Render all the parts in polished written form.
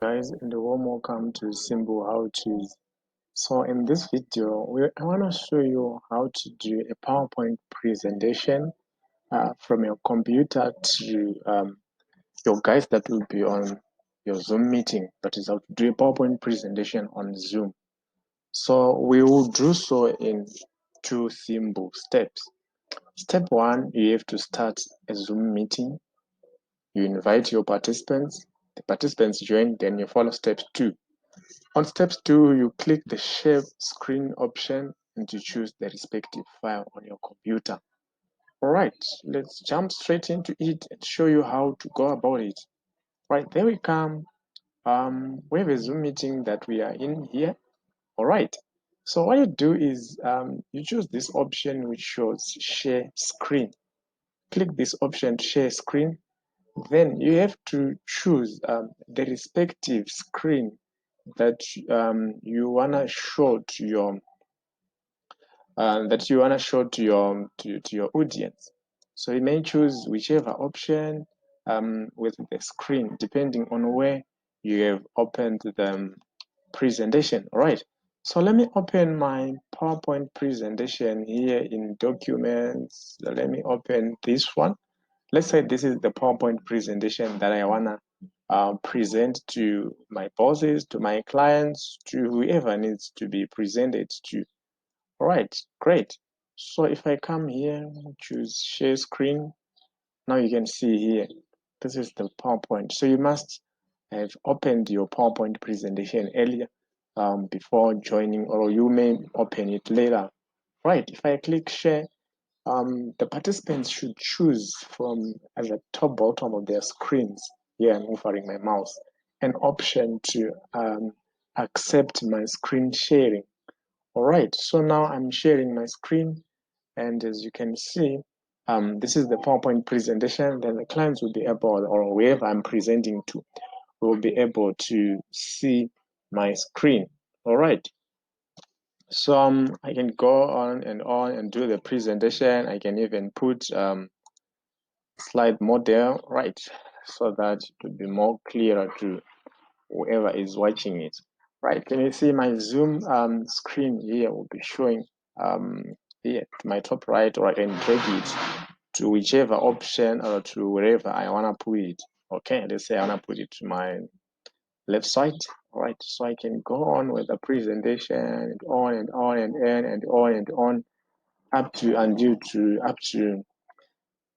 Guys, and a warm welcome to Simple How To's. So in this video, I want to show you how to do a PowerPoint presentation from your computer to your guys that will be on your Zoom meeting. That is how to do a PowerPoint presentation on Zoom. So we will do so in two simple steps. Step one, you have to start a Zoom meeting. You invite your participants. The participants join, then you follow step two. On step 2, you click the share screen option and you choose the respective file on your computer. Alright, let's jump straight into it and show you how to go about it. Right, there we come. We have a Zoom meeting that we are in here. Alright, so what you do is you choose this option which shows share screen. Click this option, share screen. Then you have to choose the respective screen that you wanna show to your audience. So you may choose whichever option with the screen, depending on where you have opened the presentation. All right. So let me open my PowerPoint presentation here in Documents. Let me open this one. Let's say this is the PowerPoint presentation that I wanna present to my bosses, to my clients, to whoever needs to be presented to. All right, great. So if I come here, choose share screen, now you can see here, this is the PowerPoint. So you must have opened your PowerPoint presentation earlier before joining, or you may open it later. Right, if I click share, the participants should choose from at the top bottom of their screens. Here I'm hovering my mouse, an option to accept my screen sharing. All right, so now I'm sharing my screen, and as you can see, this is the PowerPoint presentation. Then the clients will be able, or whoever I'm presenting to, will be able to see my screen. All right, so I can go on and do the presentation. I can even put slide model, right, so that it will be more clearer to whoever is watching it. Right, can you see my Zoom screen here will be showing here to my top right, or I can drag it to whichever option or to wherever I want to put it. Okay, let's say I want to put it to my left side. All right, so I can go on with the presentation and on and on and on and on up to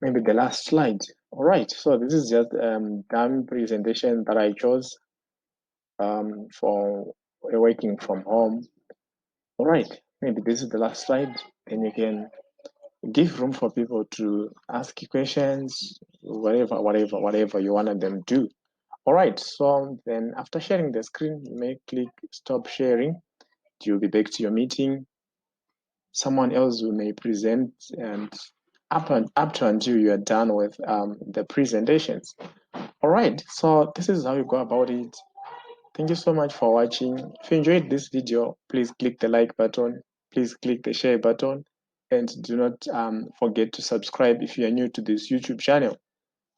maybe the last slide. All right, so this is just done presentation that I chose for working from home. All right, maybe this is the last slide. Then you can give room for people to ask whatever you wanted them to do. All right, so then after sharing the screen, you may click stop sharing. You'll be back to your meeting. Someone else will may present, and up to until you are done with the presentations. All right, so this is how you go about it. Thank you so much for watching. If you enjoyed this video, please click the like button, please click the share button, and do not forget to subscribe if you are new to this YouTube channel.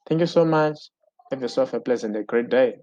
Thank you so much. Have yourself a pleasant and great day.